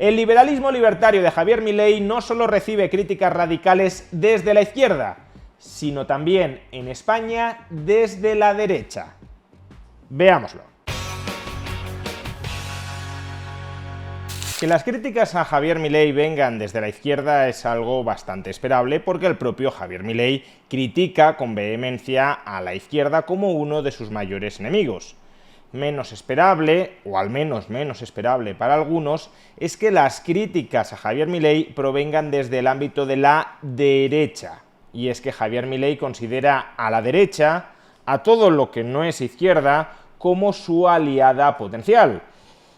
El liberalismo libertario de Javier Milei no solo recibe críticas radicales desde la izquierda, sino también en España desde la derecha. Veámoslo. Que las críticas a Javier Milei vengan desde la izquierda es algo bastante esperable porque el propio Javier Milei critica con vehemencia a la izquierda como uno de sus mayores enemigos. Menos esperable, o al menos menos esperable para algunos, es que las críticas a Javier Milei provengan desde el ámbito de la derecha. Y es que Javier Milei considera a la derecha, a todo lo que no es izquierda, como su aliada potencial.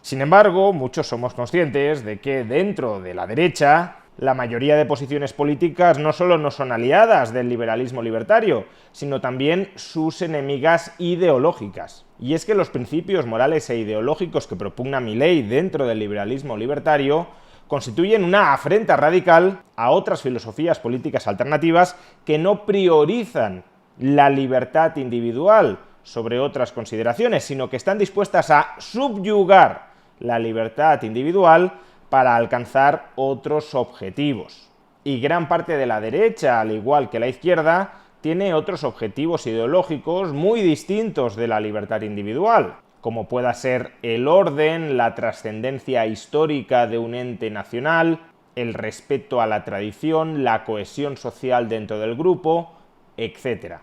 Sin embargo, muchos somos conscientes de que dentro de la derecha, la mayoría de posiciones políticas no solo no son aliadas del liberalismo libertario, sino también sus enemigas ideológicas. Y es que los principios morales e ideológicos que propugna Milei dentro del liberalismo libertario constituyen una afrenta radical a otras filosofías políticas alternativas que no priorizan la libertad individual sobre otras consideraciones, sino que están dispuestas a subyugar la libertad individual para alcanzar otros objetivos. Y gran parte de la derecha, al igual que la izquierda, tiene otros objetivos ideológicos muy distintos de la libertad individual, como pueda ser el orden, la trascendencia histórica de un ente nacional, el respeto a la tradición, la cohesión social dentro del grupo, etc.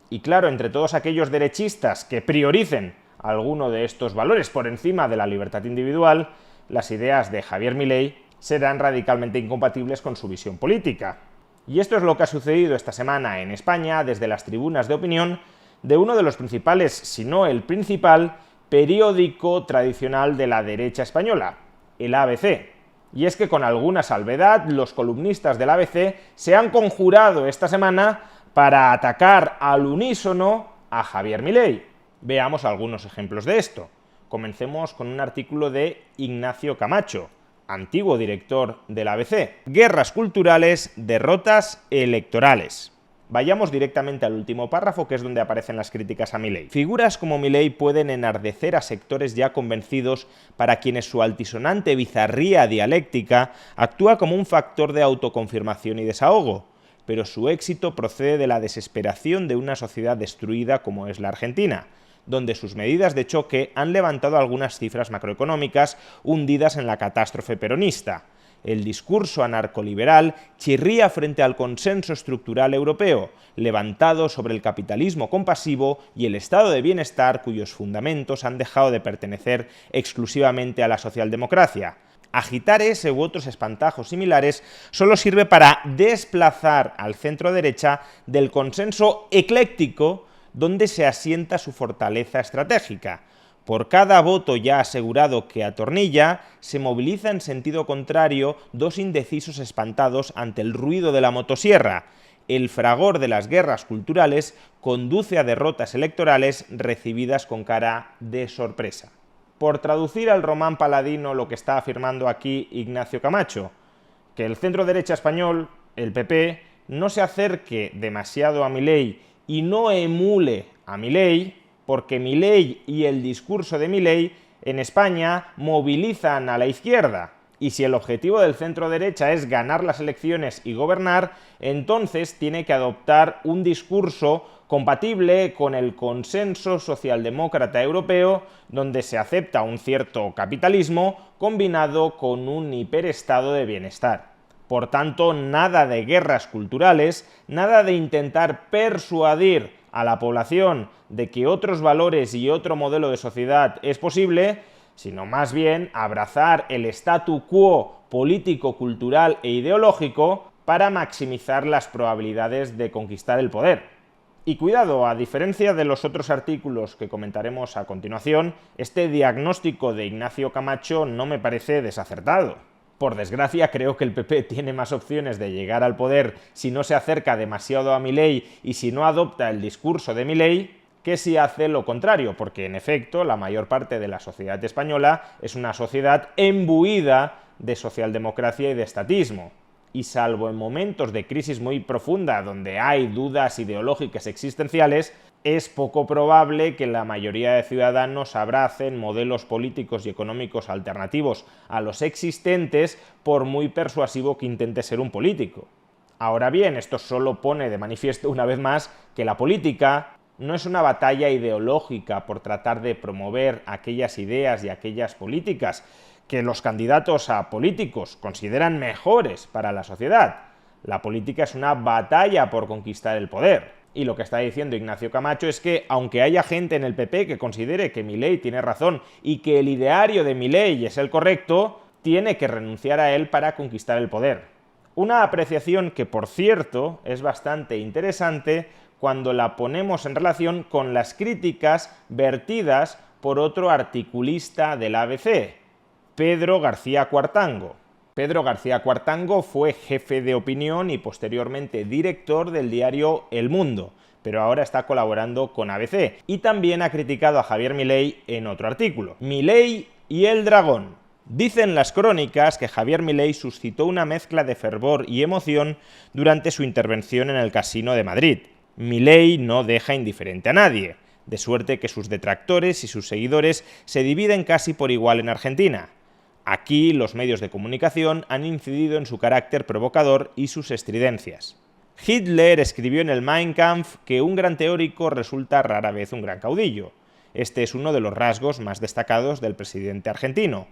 Y claro, entre todos aquellos derechistas que prioricen alguno de estos valores por encima de la libertad individual, las ideas de Javier Milei serán radicalmente incompatibles con su visión política. Y esto es lo que ha sucedido esta semana en España desde las tribunas de opinión de uno de los principales, si no el principal, periódico tradicional de la derecha española, el ABC. Y es que con alguna salvedad, los columnistas del ABC se han conjurado esta semana para atacar al unísono a Javier Milei. Veamos algunos ejemplos de esto. Comencemos con un artículo de Ignacio Camacho, antiguo director del ABC. Guerras culturales, derrotas electorales. Vayamos directamente al último párrafo, que es donde aparecen las críticas a Milei. Figuras como Milei pueden enardecer a sectores ya convencidos para quienes su altisonante bizarría dialéctica actúa como un factor de autoconfirmación y desahogo, pero su éxito procede de la desesperación de una sociedad destruida como es la Argentina, donde sus medidas de choque han levantado algunas cifras macroeconómicas hundidas en la catástrofe peronista. El discurso anarcoliberal chirría frente al consenso estructural europeo, levantado sobre el capitalismo compasivo y el estado de bienestar cuyos fundamentos han dejado de pertenecer exclusivamente a la socialdemocracia. Agitar ese u otros espantajos similares solo sirve para desplazar al centro-derecha del consenso ecléctico donde se asienta su fortaleza estratégica. Por cada voto ya asegurado que atornilla, se moviliza en sentido contrario dos indecisos espantados ante el ruido de la motosierra. El fragor de las guerras culturales conduce a derrotas electorales recibidas con cara de sorpresa. Por traducir al román paladino lo que está afirmando aquí Ignacio Camacho, que el centro-derecha español, el PP, no se acerque demasiado a Milei y no emule a Milei, porque Milei y el discurso de Milei en España movilizan a la izquierda. Y si el objetivo del centro-derecha es ganar las elecciones y gobernar, entonces tiene que adoptar un discurso compatible con el consenso socialdemócrata europeo, donde se acepta un cierto capitalismo combinado con un hiperestado de bienestar. Por tanto, nada de guerras culturales, nada de intentar persuadir a la población de que otros valores y otro modelo de sociedad es posible, sino más bien abrazar el statu quo político, cultural e ideológico para maximizar las probabilidades de conquistar el poder. Y cuidado, a diferencia de los otros artículos que comentaremos a continuación, este diagnóstico de Ignacio Camacho no me parece desacertado. Por desgracia, creo que el PP tiene más opciones de llegar al poder si no se acerca demasiado a Milei y si no adopta el discurso de Milei, que si hace lo contrario, porque en efecto la mayor parte de la sociedad española es una sociedad embuida de socialdemocracia y de estatismo. Y salvo en momentos de crisis muy profunda donde hay dudas ideológicas existenciales, es poco probable que la mayoría de ciudadanos abracen modelos políticos y económicos alternativos a los existentes, por muy persuasivo que intente ser un político. Ahora bien, esto solo pone de manifiesto una vez más que la política no es una batalla ideológica por tratar de promover aquellas ideas y aquellas políticas que los candidatos a políticos consideran mejores para la sociedad. La política es una batalla por conquistar el poder. Y lo que está diciendo Ignacio Camacho es que, aunque haya gente en el PP que considere que Milei tiene razón y que el ideario de Milei es el correcto, tiene que renunciar a él para conquistar el poder. Una apreciación que, por cierto, es bastante interesante cuando la ponemos en relación con las críticas vertidas por otro articulista del ABC, Pedro García Cuartango. Pedro García Cuartango fue jefe de opinión y posteriormente director del diario El Mundo, pero ahora está colaborando con ABC, y también ha criticado a Javier Milei en otro artículo. Milei y el dragón. Dicen las crónicas que Javier Milei suscitó una mezcla de fervor y emoción durante su intervención en el Casino de Madrid. Milei no deja indiferente a nadie, de suerte que sus detractores y sus seguidores se dividen casi por igual en Argentina. Aquí los medios de comunicación han incidido en su carácter provocador y sus estridencias. Hitler escribió en el Mein Kampf que un gran teórico resulta rara vez un gran caudillo. Este es uno de los rasgos más destacados del presidente argentino,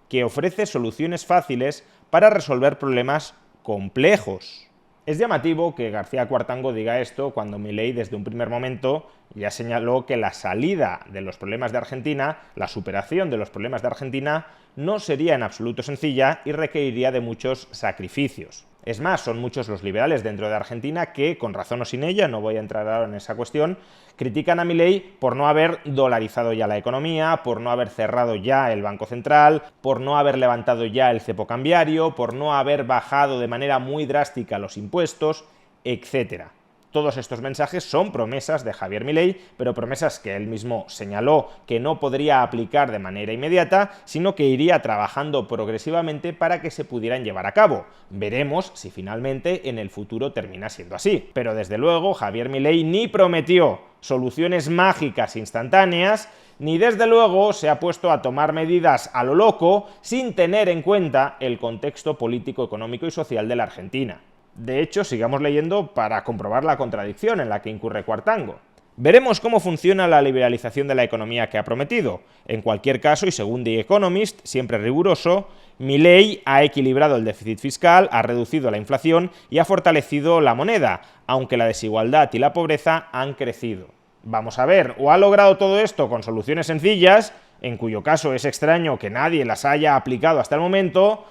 que ofrece soluciones fáciles para resolver problemas complejos. Es llamativo que García Cuartango diga esto cuando Milei desde un primer momento ya señaló que la salida de los problemas de Argentina, la superación de los problemas de Argentina, no sería en absoluto sencilla y requeriría de muchos sacrificios. Es más, son muchos los liberales dentro de Argentina que, con razón o sin ella, no voy a entrar ahora en esa cuestión, critican a Milei por no haber dolarizado ya la economía, por no haber cerrado ya el Banco Central, por no haber levantado ya el cepo cambiario, por no haber bajado de manera muy drástica los impuestos, etc. Todos estos mensajes son promesas de Javier Milei, pero promesas que él mismo señaló que no podría aplicar de manera inmediata, sino que iría trabajando progresivamente para que se pudieran llevar a cabo. Veremos si finalmente en el futuro termina siendo así. Pero desde luego Javier Milei ni prometió soluciones mágicas instantáneas, ni desde luego se ha puesto a tomar medidas a lo loco sin tener en cuenta el contexto político, económico y social de la Argentina. De hecho, sigamos leyendo para comprobar la contradicción en la que incurre Cuartango. Veremos cómo funciona la liberalización de la economía que ha prometido. En cualquier caso, y según The Economist, siempre riguroso, Milei ha equilibrado el déficit fiscal, ha reducido la inflación y ha fortalecido la moneda, aunque la desigualdad y la pobreza han crecido. Vamos a ver, o ha logrado todo esto con soluciones sencillas, en cuyo caso es extraño que nadie las haya aplicado hasta el momento,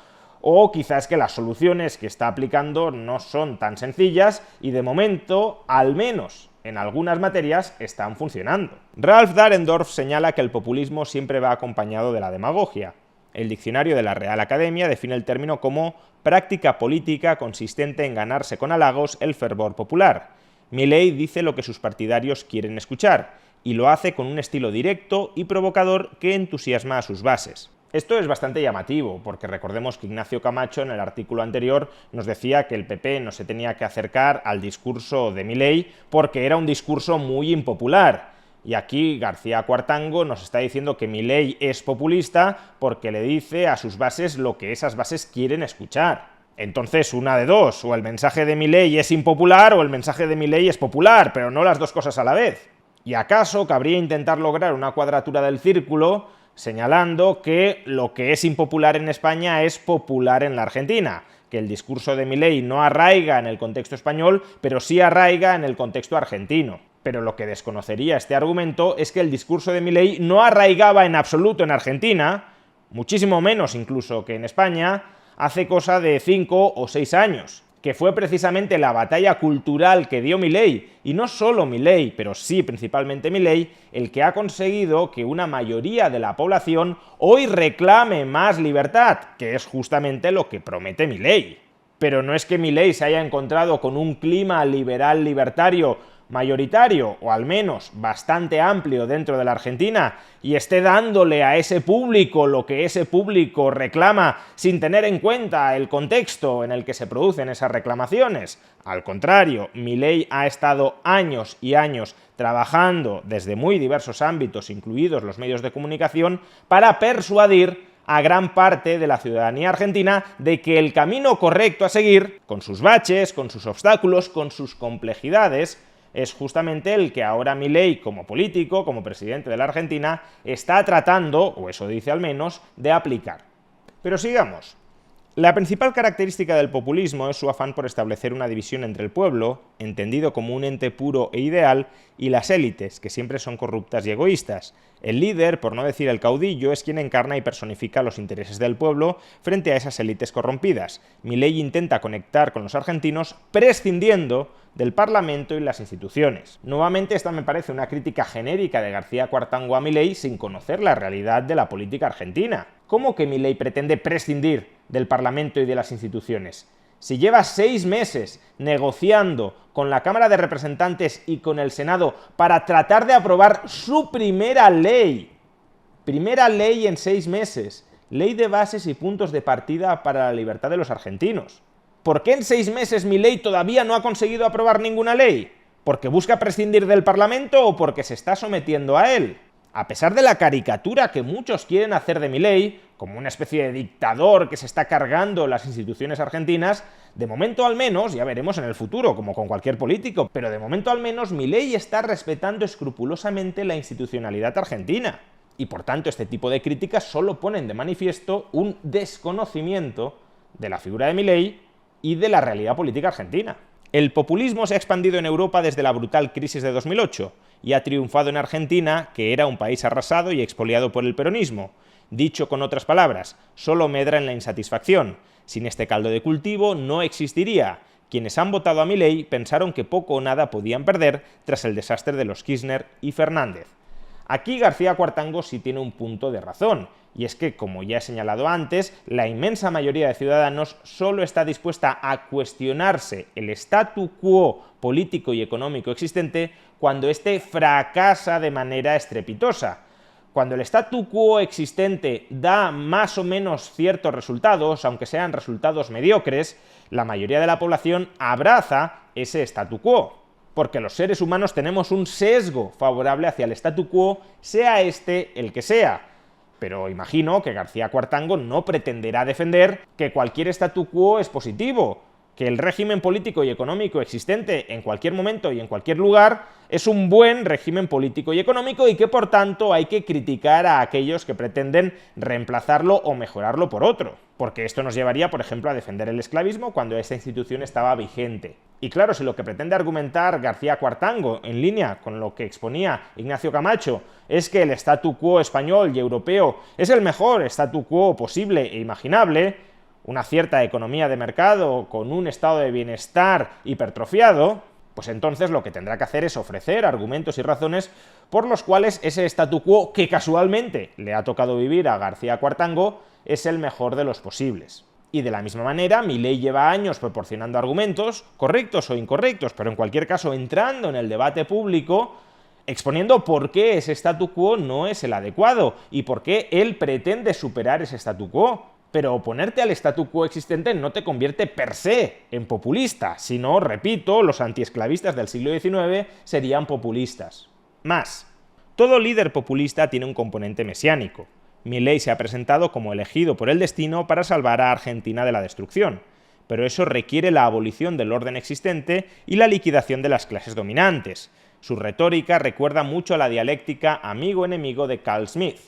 o quizás que las soluciones que está aplicando no son tan sencillas y de momento, al menos en algunas materias, están funcionando. Ralph Dahrendorf señala que el populismo siempre va acompañado de la demagogia. El diccionario de la Real Academia define el término como práctica política consistente en ganarse con halagos el fervor popular. Milei dice lo que sus partidarios quieren escuchar, y lo hace con un estilo directo y provocador que entusiasma a sus bases. Esto es bastante llamativo, porque recordemos que Ignacio Camacho en el artículo anterior nos decía que el PP no se tenía que acercar al discurso de Milei porque era un discurso muy impopular. Y aquí García Cuartango nos está diciendo que Milei es populista porque le dice a sus bases lo que esas bases quieren escuchar. Entonces, una de dos, o el mensaje de Milei es impopular o el mensaje de Milei es popular, pero no las dos cosas a la vez. ¿Y acaso cabría intentar lograr una cuadratura del círculo señalando que lo que es impopular en España es popular en la Argentina? Que el discurso de Milei no arraiga en el contexto español, pero sí arraiga en el contexto argentino. Pero lo que desconocería este argumento es que el discurso de Milei no arraigaba en absoluto en Argentina, muchísimo menos incluso que en España, hace cosa de 5 o 6 años, que fue precisamente la batalla cultural que dio Milei, y no solo Milei, pero sí principalmente Milei, el que ha conseguido que una mayoría de la población hoy reclame más libertad, que es justamente lo que promete Milei. Pero no es que Milei se haya encontrado con un clima liberal libertario mayoritario, o al menos bastante amplio dentro de la Argentina, y esté dándole a ese público lo que ese público reclama sin tener en cuenta el contexto en el que se producen esas reclamaciones. Al contrario, Milei ha estado años y años trabajando desde muy diversos ámbitos, incluidos los medios de comunicación, para persuadir a gran parte de la ciudadanía argentina de que el camino correcto a seguir, con sus baches, con sus obstáculos, con sus complejidades, es justamente el que ahora Milei, como político, como presidente de la Argentina, está tratando, o eso dice al menos, de aplicar. Pero sigamos. La principal característica del populismo es su afán por establecer una división entre el pueblo, entendido como un ente puro e ideal, y las élites, que siempre son corruptas y egoístas. El líder, por no decir el caudillo, es quien encarna y personifica los intereses del pueblo frente a esas élites corrompidas. Milei intenta conectar con los argentinos prescindiendo del Parlamento y las instituciones. Nuevamente, esta me parece una crítica genérica de García Cuartango a Milei sin conocer la realidad de la política argentina. ¿Cómo que Milei pretende prescindir del Parlamento y de las instituciones? Si lleva 6 meses negociando con la Cámara de Representantes y con el Senado para tratar de aprobar su primera ley en 6 meses, ley de bases y puntos de partida para la libertad de los argentinos. ¿Por qué en 6 meses Milei todavía no ha conseguido aprobar ninguna ley? ¿Porque busca prescindir del Parlamento o porque se está sometiendo a él? A pesar de la caricatura que muchos quieren hacer de Milei, como una especie de dictador que se está cargando las instituciones argentinas, de momento al menos, ya veremos en el futuro, como con cualquier político, pero de momento al menos Milei está respetando escrupulosamente la institucionalidad argentina. Y por tanto este tipo de críticas solo ponen de manifiesto un desconocimiento de la figura de Milei y de la realidad política argentina. El populismo se ha expandido en Europa desde la brutal crisis de 2008 y ha triunfado en Argentina, que era un país arrasado y expoliado por el peronismo. Dicho con otras palabras, solo medra en la insatisfacción. Sin este caldo de cultivo no existiría. Quienes han votado a Milei pensaron que poco o nada podían perder tras el desastre de los Kirchner y Fernández. Aquí García Cuartango sí tiene un punto de razón, y es que, como ya he señalado antes, la inmensa mayoría de ciudadanos solo está dispuesta a cuestionarse el statu quo político y económico existente cuando éste fracasa de manera estrepitosa. Cuando el statu quo existente da más o menos ciertos resultados, aunque sean resultados mediocres, la mayoría de la población abraza ese statu quo, porque los seres humanos tenemos un sesgo favorable hacia el statu quo, sea este el que sea. Pero imagino que García Cuartango no pretenderá defender que cualquier statu quo es positivo, que el régimen político y económico existente en cualquier momento y en cualquier lugar es un buen régimen político y económico y que por tanto hay que criticar a aquellos que pretenden reemplazarlo o mejorarlo por otro. Porque esto nos llevaría, por ejemplo, a defender el esclavismo cuando esta institución estaba vigente. Y claro, si lo que pretende argumentar García Cuartango, en línea con lo que exponía Ignacio Camacho, es que el statu quo español y europeo es el mejor statu quo posible e imaginable, una cierta economía de mercado con un estado de bienestar hipertrofiado, pues entonces lo que tendrá que hacer es ofrecer argumentos y razones por los cuales ese statu quo que casualmente le ha tocado vivir a García Cuartango es el mejor de los posibles. Y de la misma manera, Milei lleva años proporcionando argumentos, correctos o incorrectos, pero en cualquier caso entrando en el debate público, exponiendo por qué ese statu quo no es el adecuado y por qué él pretende superar ese statu quo. Pero oponerte al statu quo existente no te convierte per se en populista, sino, repito, los antiesclavistas del siglo XIX serían populistas. Más, todo líder populista tiene un componente mesiánico. Milei se ha presentado como elegido por el destino para salvar a Argentina de la destrucción, pero eso requiere la abolición del orden existente y la liquidación de las clases dominantes. Su retórica recuerda mucho a la dialéctica amigo-enemigo de Carl Smith.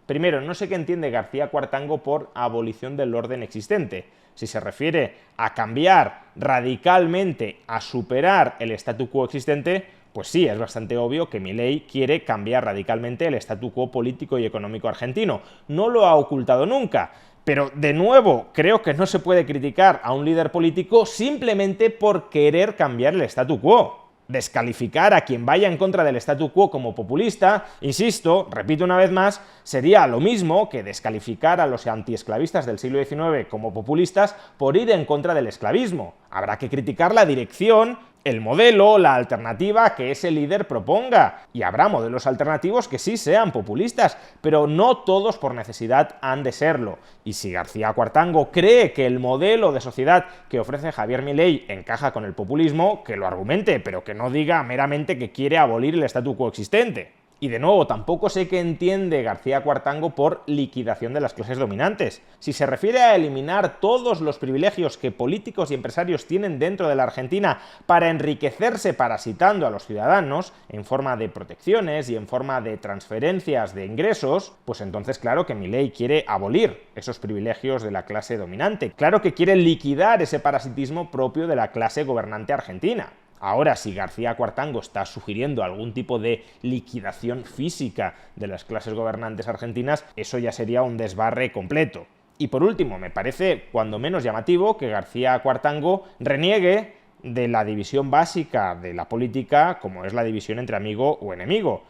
Primero, no sé qué entiende García Cuartango por abolición del orden existente. Si se refiere a cambiar radicalmente, a superar el statu quo existente, pues sí, es bastante obvio que Milei quiere cambiar radicalmente el statu quo político y económico argentino. No lo ha ocultado nunca, pero de nuevo creo que no se puede criticar a un líder político simplemente por querer cambiar el statu quo. Descalificar a quien vaya en contra del statu quo como populista, insisto, repito una vez más, sería lo mismo que descalificar a los antiesclavistas del siglo XIX como populistas por ir en contra del esclavismo. Habrá que criticar la dirección el modelo, la alternativa que ese líder proponga. Y habrá modelos alternativos que sí sean populistas, pero no todos por necesidad han de serlo. Y si García Cuartango cree que el modelo de sociedad que ofrece Javier Milei encaja con el populismo, que lo argumente, pero que no diga meramente que quiere abolir el statu quo existente. Y de nuevo, tampoco sé qué entiende García Cuartango por liquidación de las clases dominantes. Si se refiere a eliminar todos los privilegios que políticos y empresarios tienen dentro de la Argentina para enriquecerse parasitando a los ciudadanos, en forma de protecciones y en forma de transferencias de ingresos, pues entonces claro que Milei quiere abolir esos privilegios de la clase dominante. Claro que quiere liquidar ese parasitismo propio de la clase gobernante argentina. Ahora, si García Cuartango está sugiriendo algún tipo de liquidación física de las clases gobernantes argentinas, eso ya sería un desbarre completo. Y por último, me parece cuando menos llamativo que García Cuartango reniegue de la división básica de la política, como es la división entre amigo o enemigo.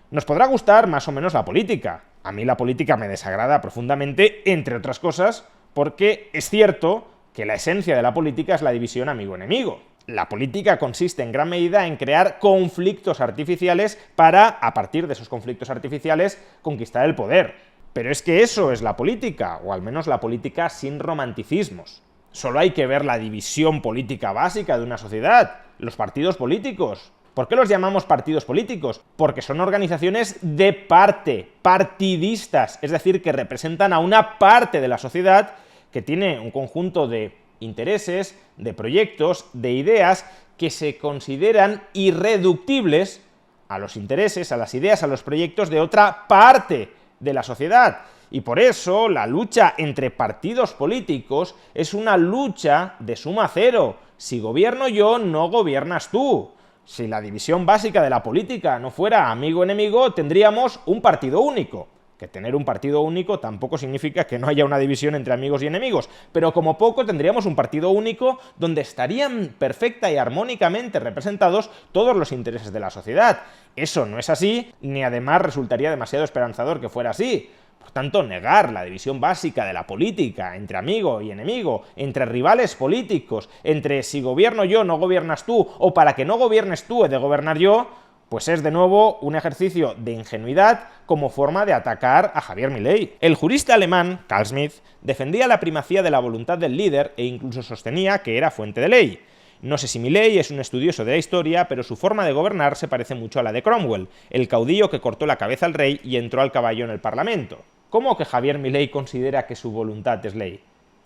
Nos podrá gustar más o menos la política. A mí la política me desagrada profundamente, entre otras cosas, porque es cierto que la esencia de la política es la división amigo-enemigo. La política consiste en gran medida en crear conflictos artificiales para, a partir de esos conflictos artificiales, conquistar el poder. Pero es que eso es la política, o al menos la política sin romanticismos. Solo hay que ver la división política básica de una sociedad, los partidos políticos. ¿Por qué los llamamos partidos políticos? Porque son organizaciones de parte, partidistas, es decir, que representan a una parte de la sociedad que tiene un conjunto de intereses, de proyectos, de ideas que se consideran irreductibles a los intereses, a las ideas, a los proyectos de otra parte de la sociedad. Y por eso la lucha entre partidos políticos es una lucha de suma cero. Si gobierno yo, no gobiernas tú. Si la división básica de la política no fuera amigo-enemigo, tendríamos un partido único. Que tener un partido único tampoco significa que no haya una división entre amigos y enemigos, pero como poco tendríamos un partido único donde estarían perfecta y armónicamente representados todos los intereses de la sociedad. Eso no es así, ni además resultaría demasiado esperanzador que fuera así. Por tanto, negar la división básica de la política entre amigo y enemigo, entre rivales políticos, entre si gobierno yo, no gobiernas tú, o para que no gobiernes tú he de gobernar yo, pues es de nuevo un ejercicio de ingenuidad como forma de atacar a Javier Milei. El jurista alemán, Carl Schmitt, defendía la primacía de la voluntad del líder e incluso sostenía que era fuente de ley. No sé si Milei es un estudioso de la historia, pero su forma de gobernar se parece mucho a la de Cromwell, el caudillo que cortó la cabeza al rey y entró al caballo en el Parlamento. ¿Cómo que Javier Milei considera que su voluntad es ley?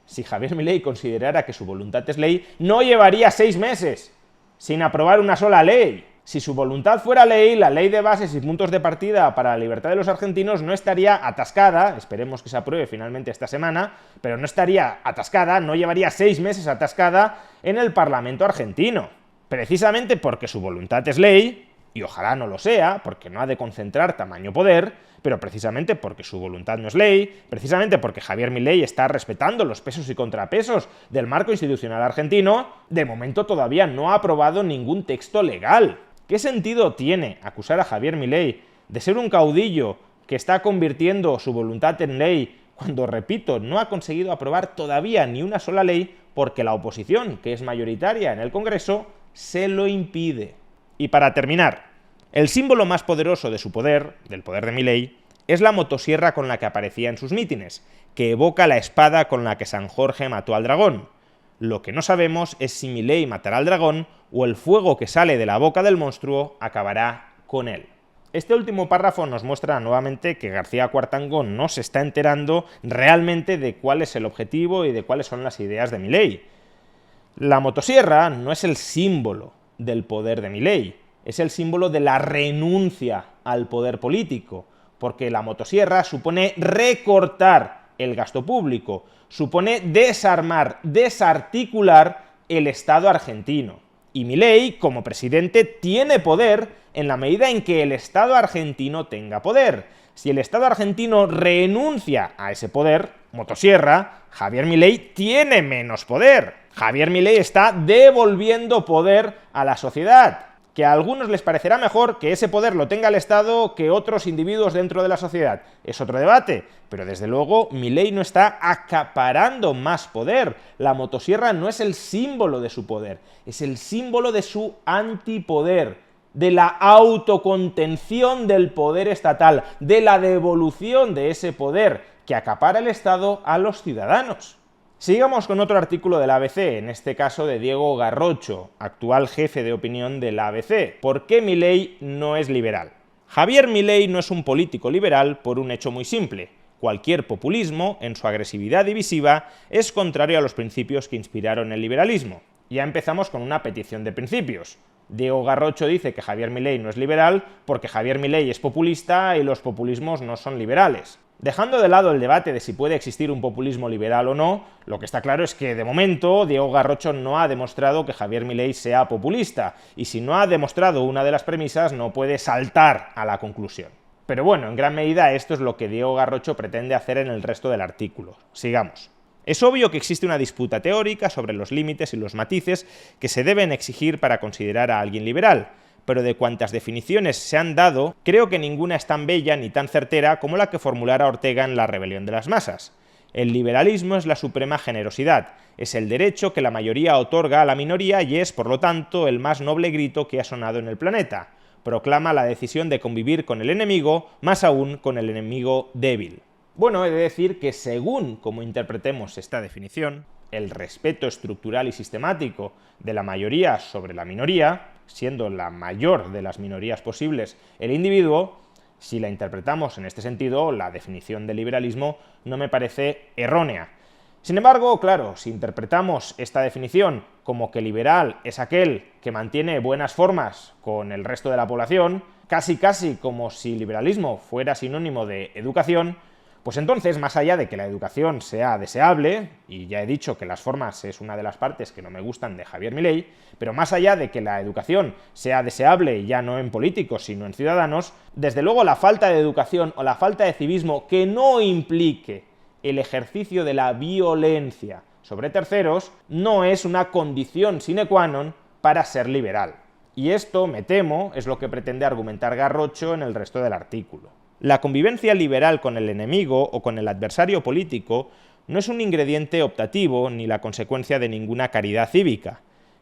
Si Javier Milei considerara que su voluntad es ley, no llevaría 6 meses sin aprobar una sola ley. Si su voluntad fuera ley, la ley de bases y puntos de partida para la libertad de los argentinos no estaría atascada, esperemos que se apruebe finalmente esta semana, pero no estaría atascada, no llevaría 6 meses atascada en el Parlamento argentino. Precisamente porque su voluntad es ley, y ojalá no lo sea, porque no ha de concentrar tamaño poder, pero precisamente porque su voluntad no es ley, precisamente porque Javier Milei está respetando los pesos y contrapesos del marco institucional argentino, de momento todavía no ha aprobado ningún texto legal. ¿Qué sentido tiene acusar a Javier Milei de ser un caudillo que está convirtiendo su voluntad en ley cuando, repito, no ha conseguido aprobar todavía ni una sola ley porque la oposición, que es mayoritaria en el Congreso, se lo impide? Y para terminar, el símbolo más poderoso de su poder, del poder de Milei, es la motosierra con la que aparecía en sus mítines, que evoca la espada con la que San Jorge mató al dragón. Lo que no sabemos es si Milei matará al dragón o el fuego que sale de la boca del monstruo acabará con él. Este último párrafo nos muestra nuevamente que García Cuartango no se está enterando realmente de cuál es el objetivo y de cuáles son las ideas de Milei. La motosierra no es el símbolo del poder de Milei, es el símbolo de la renuncia al poder político, porque la motosierra supone recortar el gasto público, supone desarmar, desarticular el Estado argentino. Y Milei, como presidente, tiene poder en la medida en que el Estado argentino tenga poder. Si el Estado argentino renuncia a ese poder, motosierra, Javier Milei tiene menos poder. Javier Milei está devolviendo poder a la sociedad. que a algunos les parecerá mejor que ese poder lo tenga el Estado que otros individuos dentro de la sociedad. Es otro debate, pero desde luego Milei no está acaparando más poder. La motosierra no es el símbolo de su poder, es el símbolo de su antipoder, de la autocontención del poder estatal, de la devolución de ese poder que acapara el Estado a los ciudadanos. Sigamos con otro artículo del ABC, en este caso de Diego Garrocho, actual jefe de opinión del ABC. ¿Por qué Milei no es liberal? Javier Milei no es un político liberal por un hecho muy simple. Cualquier populismo, en su agresividad divisiva, es contrario a los principios que inspiraron el liberalismo. Ya empezamos con una petición de principios. Diego Garrocho dice que Javier Milei no es liberal porque Javier Milei es populista y los populismos no son liberales. Dejando de lado el debate de si puede existir un populismo liberal o no, lo que está claro es que, de momento, Diego Garrocho no ha demostrado que Javier Milei sea populista, y si no ha demostrado una de las premisas, no puede saltar a la conclusión. Pero bueno, en gran medida esto es lo que Diego Garrocho pretende hacer en el resto del artículo. Sigamos. Es obvio que existe una disputa teórica sobre los límites y los matices que se deben exigir para considerar a alguien liberal, pero de cuantas definiciones se han dado, creo que ninguna es tan bella ni tan certera como la que formulara Ortega en La rebelión de las masas. El liberalismo es la suprema generosidad, es el derecho que la mayoría otorga a la minoría y es, por lo tanto, el más noble grito que ha sonado en el planeta. Proclama la decisión de convivir con el enemigo, más aún con el enemigo débil. Bueno, he de decir que según como interpretemos esta definición, el respeto estructural y sistemático de la mayoría sobre la minoría, siendo la mayor de las minorías posibles el individuo, si la interpretamos en este sentido, la definición de liberalismo no me parece errónea. Sin embargo, claro, si interpretamos esta definición como que liberal es aquel que mantiene buenas formas con el resto de la población, casi como si liberalismo fuera sinónimo de educación, pues entonces, más allá de que la educación sea deseable, y ya he dicho que las formas es una de las partes que no me gustan de Javier Milei, pero más allá de que la educación sea deseable ya no en políticos sino en ciudadanos, desde luego la falta de educación o la falta de civismo que no implique el ejercicio de la violencia sobre terceros no es una condición sine qua non para ser liberal. Y esto, me temo, es lo que pretende argumentar Garrocho en el resto del artículo. La convivencia liberal con el enemigo o con el adversario político no es un ingrediente optativo ni la consecuencia de ninguna caridad cívica.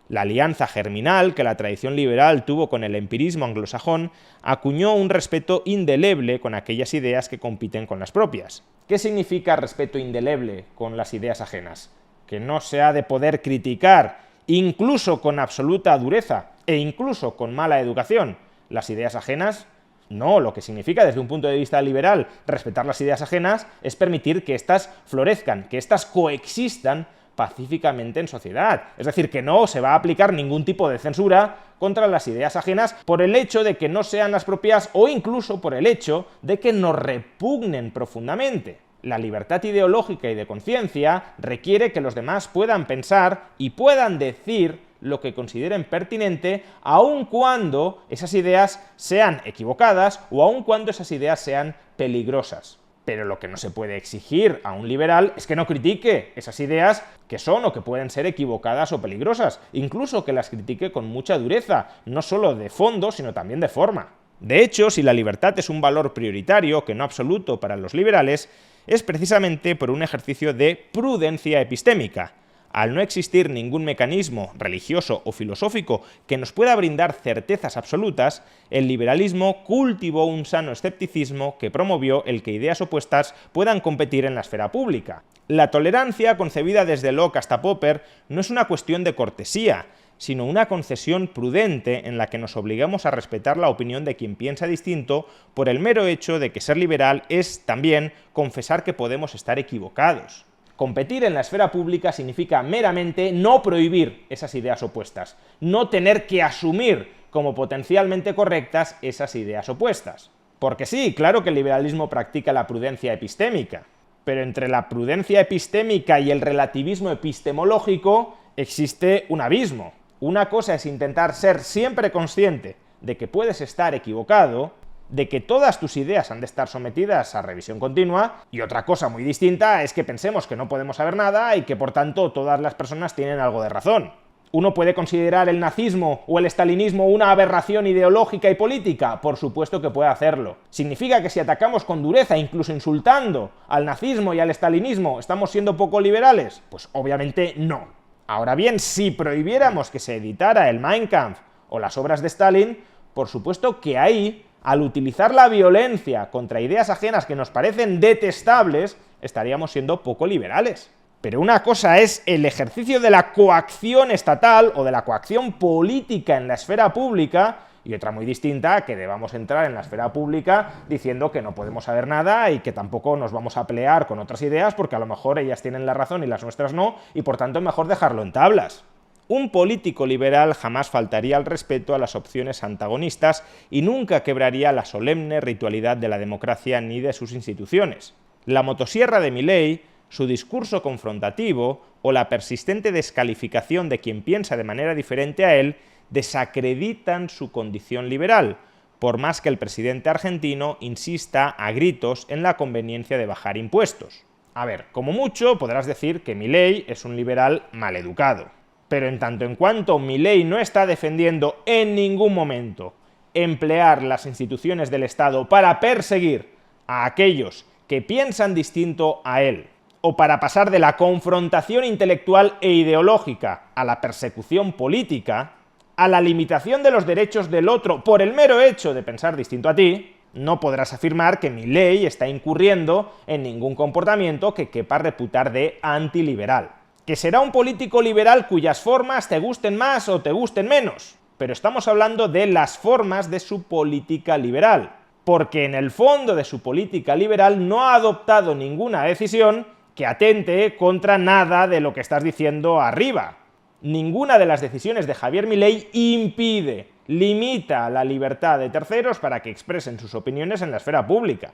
La alianza germinal que la tradición liberal tuvo con el empirismo anglosajón acuñó un respeto indeleble con aquellas ideas que compiten con las propias. ¿Qué significa respeto indeleble con las ideas ajenas? Que no se ha de poder criticar, incluso con absoluta dureza e incluso con mala educación, las ideas ajenas. No, lo que significa desde un punto de vista liberal respetar las ideas ajenas es permitir que éstas florezcan, que éstas coexistan pacíficamente en sociedad. Es decir, que no se va a aplicar ningún tipo de censura contra las ideas ajenas por el hecho de que no sean las propias o incluso por el hecho de que nos repugnen profundamente. La libertad ideológica y de conciencia requiere que los demás puedan pensar y puedan decir lo que consideren pertinente, aun cuando esas ideas sean equivocadas o aun cuando esas ideas sean peligrosas. Pero lo que no se puede exigir a un liberal es que no critique esas ideas que son o que pueden ser equivocadas o peligrosas, incluso que las critique con mucha dureza, no solo de fondo, sino también de forma. De hecho, si la libertad es un valor prioritario, que no absoluto para los liberales, es precisamente por un ejercicio de prudencia epistémica. Al no existir ningún mecanismo religioso o filosófico que nos pueda brindar certezas absolutas, el liberalismo cultivó un sano escepticismo que promovió el que ideas opuestas puedan competir en la esfera pública. La tolerancia, concebida desde Locke hasta Popper, no es una cuestión de cortesía, sino una concesión prudente en la que nos obligamos a respetar la opinión de quien piensa distinto por el mero hecho de que ser liberal es también confesar que podemos estar equivocados. Competir en la esfera pública significa meramente no prohibir esas ideas opuestas, no tener que asumir como potencialmente correctas esas ideas opuestas. Porque sí, claro que el liberalismo practica la prudencia epistémica, pero entre la prudencia epistémica y el relativismo epistemológico existe un abismo. Una cosa es intentar ser siempre consciente de que puedes estar equivocado, de que todas tus ideas han de estar sometidas a revisión continua, y otra cosa muy distinta es que pensemos que no podemos saber nada y que por tanto todas las personas tienen algo de razón. ¿Uno puede considerar el nazismo o el estalinismo una aberración ideológica y política? Por supuesto que puede hacerlo. ¿Significa que si atacamos con dureza, incluso insultando al nazismo y al estalinismo, estamos siendo poco liberales? Pues obviamente no. Ahora bien, si prohibiéramos que se editara el Mein Kampf o las obras de Stalin, por supuesto que ahí, al utilizar la violencia contra ideas ajenas que nos parecen detestables, estaríamos siendo poco liberales. Pero una cosa es el ejercicio de la coacción estatal o de la coacción política en la esfera pública, y otra muy distinta, que debamos entrar en la esfera pública diciendo que no podemos saber nada y que tampoco nos vamos a pelear con otras ideas porque a lo mejor ellas tienen la razón y las nuestras no, y por tanto es mejor dejarlo en tablas. Un político liberal jamás faltaría al respeto a las opciones antagonistas y nunca quebraría la solemne ritualidad de la democracia ni de sus instituciones. La motosierra de Milei, su discurso confrontativo o la persistente descalificación de quien piensa de manera diferente a él desacreditan su condición liberal, por más que el presidente argentino insista a gritos en la conveniencia de bajar impuestos. A ver, como mucho podrás decir que Milei es un liberal maleducado, pero en tanto en cuanto Milei no está defendiendo en ningún momento emplear las instituciones del Estado para perseguir a aquellos que piensan distinto a él, o para pasar de la confrontación intelectual e ideológica a la persecución política, a la limitación de los derechos del otro por el mero hecho de pensar distinto a ti, no podrás afirmar que Milei está incurriendo en ningún comportamiento que quepa reputar de antiliberal. Que será un político liberal cuyas formas te gusten más o te gusten menos, pero estamos hablando de las formas de su política liberal, porque en el fondo de su política liberal no ha adoptado ninguna decisión que atente contra nada de lo que estás diciendo arriba. Ninguna de las decisiones de Javier Milei impide, limita la libertad de terceros para que expresen sus opiniones en la esfera pública.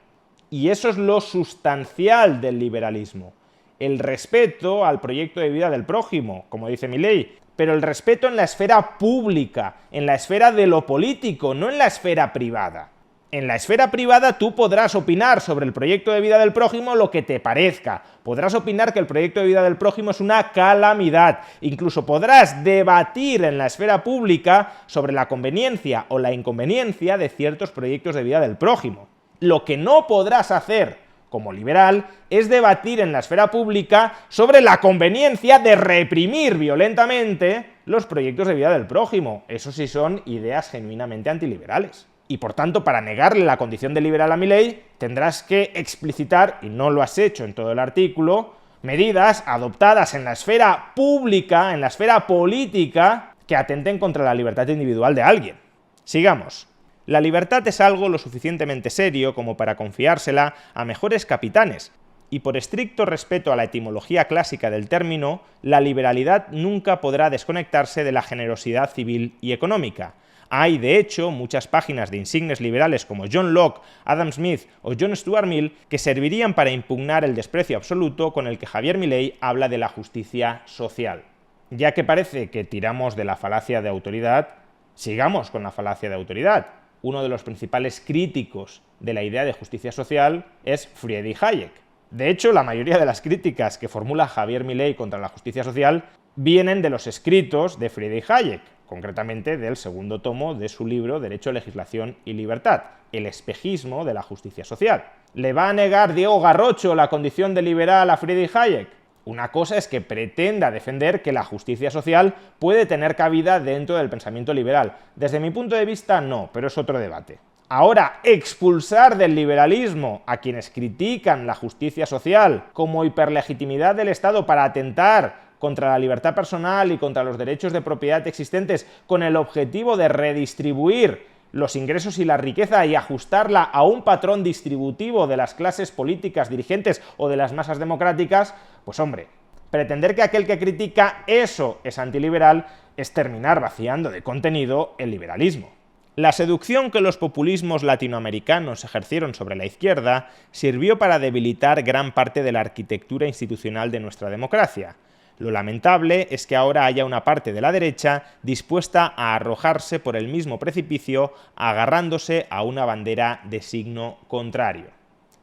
Y eso es lo sustancial del liberalismo. El respeto al proyecto de vida del prójimo, como dice Milei, pero el respeto en la esfera pública, en la esfera de lo político, no en la esfera privada. En la esfera privada tú podrás opinar sobre el proyecto de vida del prójimo lo que te parezca. Podrás opinar que el proyecto de vida del prójimo es una calamidad. Incluso podrás debatir en la esfera pública sobre la conveniencia o la inconveniencia de ciertos proyectos de vida del prójimo. Lo que no podrás hacer como liberal es debatir en la esfera pública sobre la conveniencia de reprimir violentamente los proyectos de vida del prójimo. Eso sí son ideas genuinamente antiliberales. Y por tanto, para negarle la condición de liberal a Milei, tendrás que explicitar, y no lo has hecho en todo el artículo, medidas adoptadas en la esfera pública, en la esfera política, que atenten contra la libertad individual de alguien. Sigamos. La libertad es algo lo suficientemente serio como para confiársela a mejores capitanes, y por estricto respeto a la etimología clásica del término, la liberalidad nunca podrá desconectarse de la generosidad civil y económica. Hay, de hecho, muchas páginas de insignes liberales como John Locke, Adam Smith o John Stuart Mill que servirían para impugnar el desprecio absoluto con el que Javier Milei habla de la justicia social. Ya que parece que tiramos de la falacia de autoridad, sigamos con la falacia de autoridad. Uno de los principales críticos de la idea de justicia social es Friedrich Hayek. De hecho, la mayoría de las críticas que formula Javier Milei contra la justicia social vienen de los escritos de Friedrich Hayek, concretamente del segundo tomo de su libro Derecho, Legislación y Libertad, el espejismo de la justicia social. ¿Le va a negar Diego Garrocho la condición de liberal a Friedrich Hayek? Una cosa es que pretenda defender que la justicia social puede tener cabida dentro del pensamiento liberal. Desde mi punto de vista, no, pero es otro debate. Ahora, expulsar del liberalismo a quienes critican la justicia social como hiperlegitimidad del Estado para atentar contra la libertad personal y contra los derechos de propiedad existentes con el objetivo de redistribuir los ingresos y la riqueza y ajustarla a un patrón distributivo de las clases políticas dirigentes o de las masas democráticas, pues hombre, pretender que aquel que critica eso es antiliberal es terminar vaciando de contenido el liberalismo. La seducción que los populismos latinoamericanos ejercieron sobre la izquierda sirvió para debilitar gran parte de la arquitectura institucional de nuestra democracia. Lo lamentable es que ahora haya una parte de la derecha dispuesta a arrojarse por el mismo precipicio agarrándose a una bandera de signo contrario.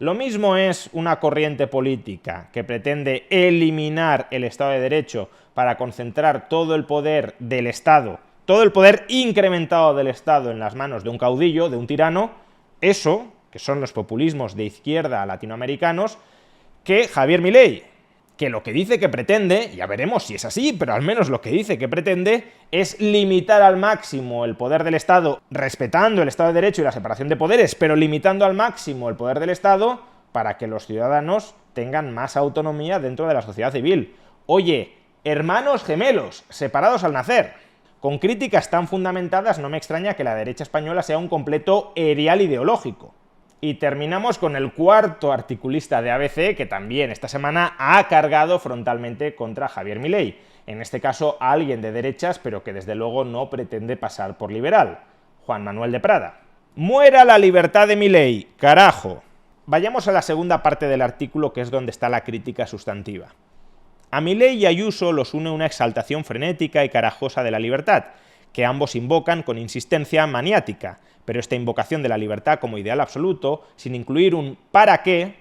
Lo mismo es una corriente política que pretende eliminar el Estado de Derecho para concentrar todo el poder del Estado, todo el poder incrementado del Estado en las manos de un caudillo, de un tirano, eso, que son los populismos de izquierda latinoamericanos, que Javier Milei, que lo que dice que pretende, ya veremos si es así, pero al menos lo que dice que pretende es limitar al máximo el poder del Estado, respetando el Estado de Derecho y la separación de poderes, pero limitando al máximo el poder del Estado para que los ciudadanos tengan más autonomía dentro de la sociedad civil. Oye, hermanos gemelos, separados al nacer. Con críticas tan fundamentadas no me extraña que la derecha española sea un completo erial ideológico. Y terminamos con el cuarto articulista de ABC, que también esta semana ha cargado frontalmente contra Javier Milei. En este caso, a alguien de derechas, pero que desde luego no pretende pasar por liberal. Juan Manuel de Prada. ¡Muera la libertad de Milei! ¡Carajo! Vayamos a la segunda parte del artículo, que es donde está la crítica sustantiva. A Milei y Ayuso los une una exaltación frenética y carajosa de la libertad, que ambos invocan con insistencia maniática, pero esta invocación de la libertad como ideal absoluto, sin incluir un ¿para qué?,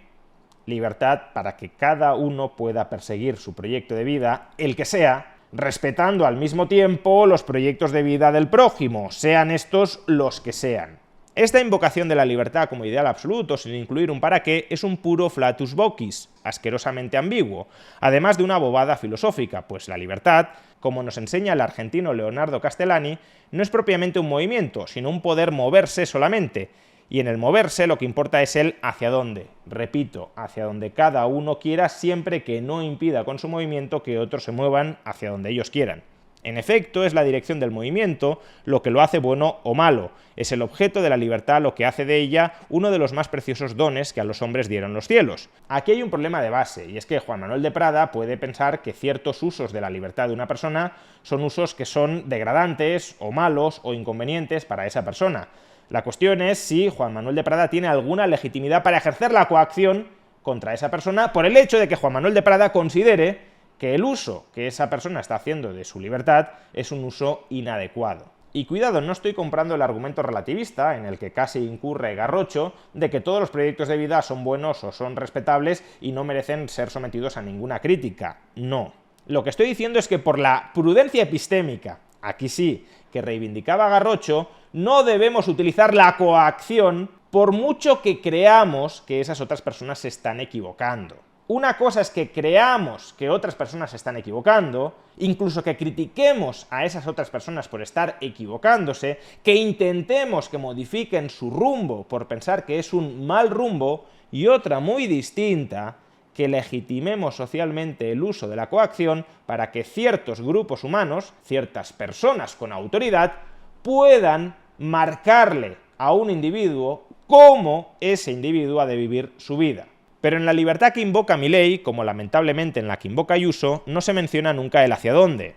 libertad para que cada uno pueda perseguir su proyecto de vida, el que sea, respetando al mismo tiempo los proyectos de vida del prójimo, sean estos los que sean. Esta invocación de la libertad como ideal absoluto, sin incluir un para qué, es un puro flatus vocis, asquerosamente ambiguo, además de una bobada filosófica, pues la libertad, como nos enseña el argentino Leonardo Castellani, no es propiamente un movimiento, sino un poder moverse solamente, y en el moverse lo que importa es el hacia dónde, repito, hacia donde cada uno quiera, siempre que no impida con su movimiento que otros se muevan hacia donde ellos quieran. En efecto, es la dirección del movimiento lo que lo hace bueno o malo. Es el objeto de la libertad lo que hace de ella uno de los más preciosos dones que a los hombres dieron los cielos. Aquí hay un problema de base, y es que Juan Manuel de Prada puede pensar que ciertos usos de la libertad de una persona son usos que son degradantes, o malos, o inconvenientes para esa persona. La cuestión es si Juan Manuel de Prada tiene alguna legitimidad para ejercer la coacción contra esa persona por el hecho de que Juan Manuel de Prada considere que el uso que esa persona está haciendo de su libertad es un uso inadecuado. Y cuidado, no estoy comprando el argumento relativista, en el que casi incurre Garrocho, de que todos los proyectos de vida son buenos o son respetables y no merecen ser sometidos a ninguna crítica. No. Lo que estoy diciendo es que por la prudencia epistémica, aquí sí, que reivindicaba Garrocho, no debemos utilizar la coacción por mucho que creamos que esas otras personas se están equivocando. Una cosa es que creamos que otras personas se están equivocando, incluso que critiquemos a esas otras personas por estar equivocándose, que intentemos que modifiquen su rumbo por pensar que es un mal rumbo, y otra muy distinta, que legitimemos socialmente el uso de la coacción para que ciertos grupos humanos, ciertas personas con autoridad, puedan marcarle a un individuo cómo ese individuo ha de vivir su vida. Pero en la libertad que invoca Milei, como lamentablemente en la que invoca Ayuso, no se menciona nunca el hacia dónde.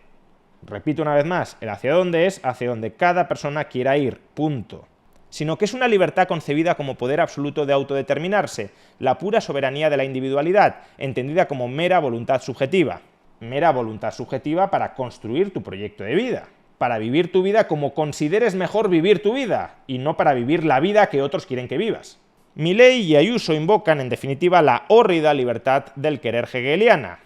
Repito una vez más, el hacia dónde es hacia donde cada persona quiera ir, punto. Sino que es una libertad concebida como poder absoluto de autodeterminarse, la pura soberanía de la individualidad, entendida como mera voluntad subjetiva. Mera voluntad subjetiva para construir tu proyecto de vida, para vivir tu vida como consideres mejor vivir tu vida, y no para vivir la vida que otros quieren que vivas. Milei y Ayuso invocan, en definitiva, la hórrida libertad del querer hegeliana.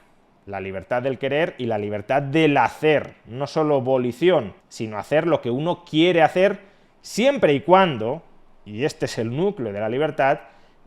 La libertad del querer y la libertad del hacer. No solo volición, sino hacer lo que uno quiere hacer, siempre y cuando, y este es el núcleo de la libertad,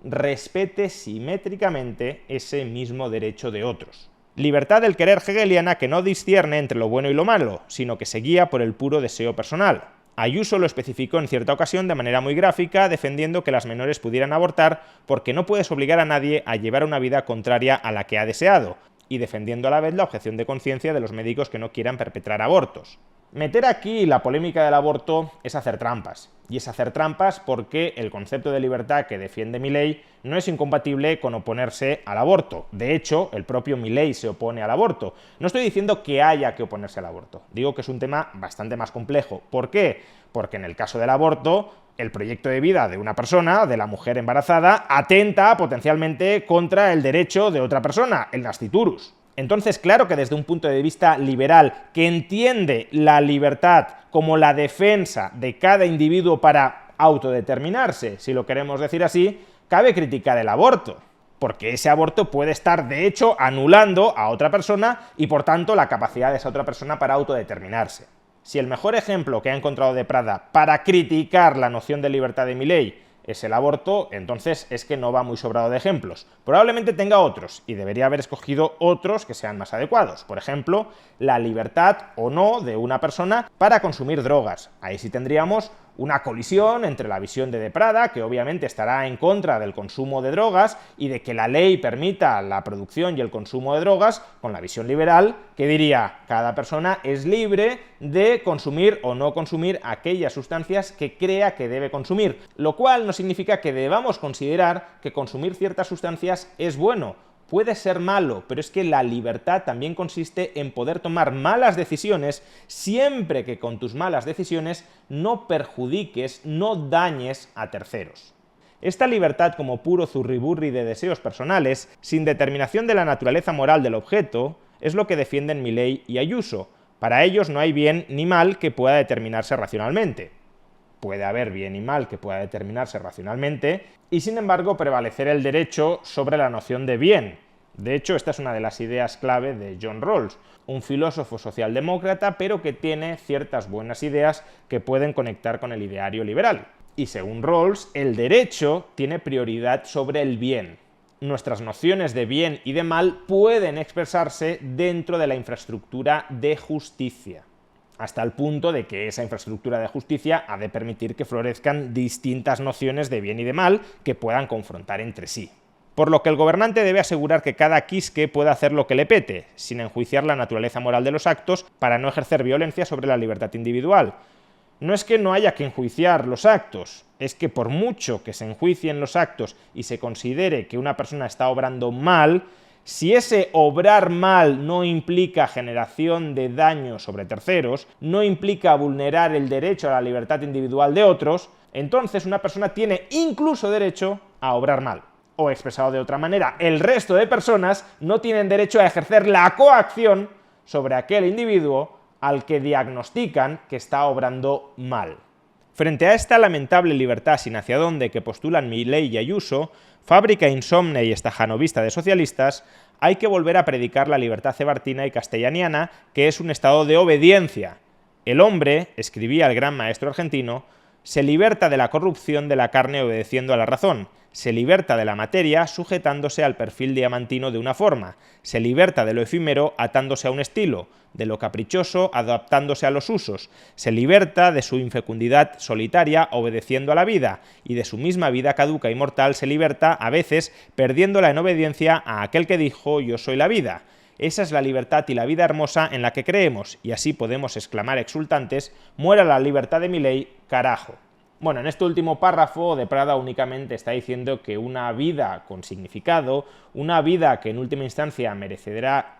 respete simétricamente ese mismo derecho de otros. Libertad del querer hegeliana que no discierne entre lo bueno y lo malo, sino que se guía por el puro deseo personal. Ayuso lo especificó en cierta ocasión de manera muy gráfica, defendiendo que las menores pudieran abortar porque no puedes obligar a nadie a llevar una vida contraria a la que ha deseado, y defendiendo a la vez la objeción de conciencia de los médicos que no quieran perpetrar abortos. Meter aquí la polémica del aborto es hacer trampas, y es hacer trampas porque el concepto de libertad que defiende Milei no es incompatible con oponerse al aborto. De hecho, el propio Milei se opone al aborto. No estoy diciendo que haya que oponerse al aborto, digo que es un tema bastante más complejo. ¿Por qué? Porque en el caso del aborto, el proyecto de vida de una persona, de la mujer embarazada, atenta potencialmente contra el derecho de otra persona, el nasciturus. Entonces, claro que desde un punto de vista liberal, que entiende la libertad como la defensa de cada individuo para autodeterminarse, si lo queremos decir así, cabe criticar el aborto, porque ese aborto puede estar, de hecho, anulando a otra persona y, por tanto, la capacidad de esa otra persona para autodeterminarse. Si el mejor ejemplo que ha encontrado de Prada para criticar la noción de libertad de Milei es el aborto, entonces es que no va muy sobrado de ejemplos. Probablemente tenga otros, y debería haber escogido otros que sean más adecuados. Por ejemplo, la libertad o no de una persona para consumir drogas. Ahí sí tendríamos una colisión entre la visión de Prada, que obviamente estará en contra del consumo de drogas y de que la ley permita la producción y el consumo de drogas, con la visión liberal, que diría cada persona es libre de consumir o no consumir aquellas sustancias que crea que debe consumir, lo cual no significa que debamos considerar que consumir ciertas sustancias es bueno. Puede ser malo, pero es que la libertad también consiste en poder tomar malas decisiones siempre que con tus malas decisiones no perjudiques, no dañes a terceros. Esta libertad como puro zurriburri de deseos personales, sin determinación de la naturaleza moral del objeto, es lo que defienden Milei y Ayuso. Para ellos no hay bien ni mal que pueda determinarse racionalmente. Puede haber bien y mal que pueda determinarse racionalmente, y sin embargo prevalecer el derecho sobre la noción de bien. De hecho, esta es una de las ideas clave de John Rawls, un filósofo socialdemócrata, pero que tiene ciertas buenas ideas que pueden conectar con el ideario liberal. Y según Rawls, el derecho tiene prioridad sobre el bien. Nuestras nociones de bien y de mal pueden expresarse dentro de la infraestructura de justicia, hasta el punto de que esa infraestructura de justicia ha de permitir que florezcan distintas nociones de bien y de mal que puedan confrontar entre sí. Por lo que el gobernante debe asegurar que cada quisque pueda hacer lo que le pete, sin enjuiciar la naturaleza moral de los actos para no ejercer violencia sobre la libertad individual. No es que no haya que enjuiciar los actos, es que por mucho que se enjuicien los actos y se considere que una persona está obrando mal, si ese obrar mal no implica generación de daño sobre terceros, no implica vulnerar el derecho a la libertad individual de otros, entonces una persona tiene incluso derecho a obrar mal. O expresado de otra manera, el resto de personas no tienen derecho a ejercer la coacción sobre aquel individuo al que diagnostican que está obrando mal. Frente a esta lamentable libertad sin hacia dónde que postulan Milei y Ayuso, fábrica insomne y estajanovista de socialistas, hay que volver a predicar la libertad cebartina y castellaniana, que es un estado de obediencia. El hombre, escribía el gran maestro argentino, se liberta de la corrupción de la carne obedeciendo a la razón, se liberta de la materia sujetándose al perfil diamantino de una forma, se liberta de lo efímero atándose a un estilo, de lo caprichoso adaptándose a los usos, se liberta de su infecundidad solitaria obedeciendo a la vida, y de su misma vida caduca y mortal se liberta, a veces, perdiéndola en obediencia a aquel que dijo «yo soy la vida». Esa es la libertad y la vida hermosa en la que creemos, y así podemos exclamar exultantes «muera la libertad de Milei, carajo». Bueno, en este último párrafo de Prada únicamente está diciendo que una vida con significado, una vida que en última instancia merecerá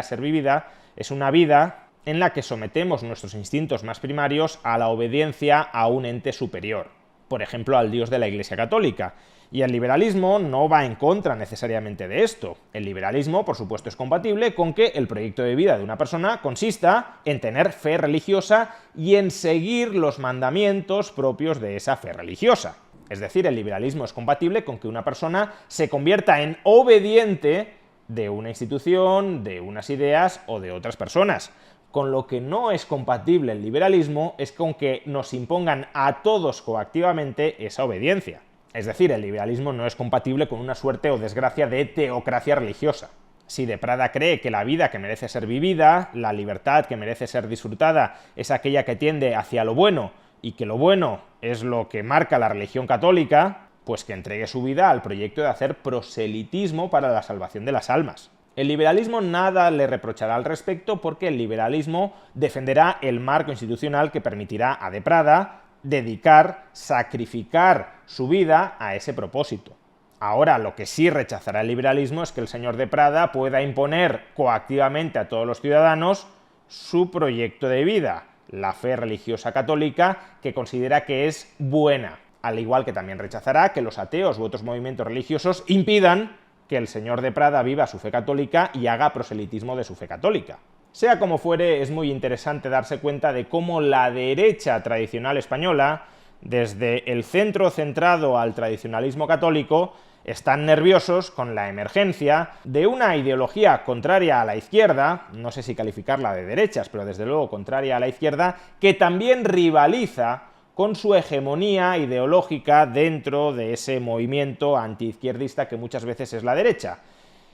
ser vivida, es una vida en la que sometemos nuestros instintos más primarios a la obediencia a un ente superior, por ejemplo al Dios de la Iglesia Católica. Y el liberalismo no va en contra necesariamente de esto. El liberalismo, por supuesto, es compatible con que el proyecto de vida de una persona consista en tener fe religiosa y en seguir los mandamientos propios de esa fe religiosa. Es decir, el liberalismo es compatible con que una persona se convierta en obediente de una institución, de unas ideas o de otras personas. Con lo que no es compatible el liberalismo es con que nos impongan a todos coactivamente esa obediencia. Es decir, el liberalismo no es compatible con una suerte o desgracia de teocracia religiosa. Si de Prada cree que la vida que merece ser vivida, la libertad que merece ser disfrutada, es aquella que tiende hacia lo bueno, y que lo bueno es lo que marca la religión católica, pues que entregue su vida al proyecto de hacer proselitismo para la salvación de las almas. El liberalismo nada le reprochará al respecto porque el liberalismo defenderá el marco institucional que permitirá a de Prada dedicar, sacrificar su vida a ese propósito. Ahora, lo que sí rechazará el liberalismo es que el señor de Prada pueda imponer coactivamente a todos los ciudadanos su proyecto de vida, la fe religiosa católica que considera que es buena, al igual que también rechazará que los ateos u otros movimientos religiosos impidan que el señor de Prada viva su fe católica y haga proselitismo de su fe católica. Sea como fuere, es muy interesante darse cuenta de cómo la derecha tradicional española desde el centro centrado al tradicionalismo católico, están nerviosos con la emergencia de una ideología contraria a la izquierda, no sé si calificarla de derechas, pero desde luego contraria a la izquierda, que también rivaliza con su hegemonía ideológica dentro de ese movimiento antiizquierdista que muchas veces es la derecha.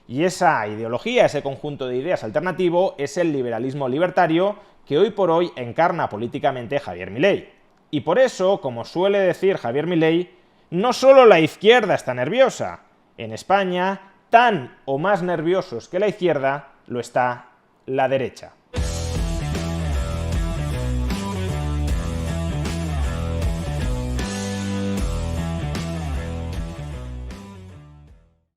Y esa ideología, ese conjunto de ideas alternativo, es el liberalismo libertario que hoy por hoy encarna políticamente Javier Milei. Y por eso, como suele decir Javier Milei, no solo la izquierda está nerviosa. En España, tan o más nerviosos que la izquierda, lo está la derecha.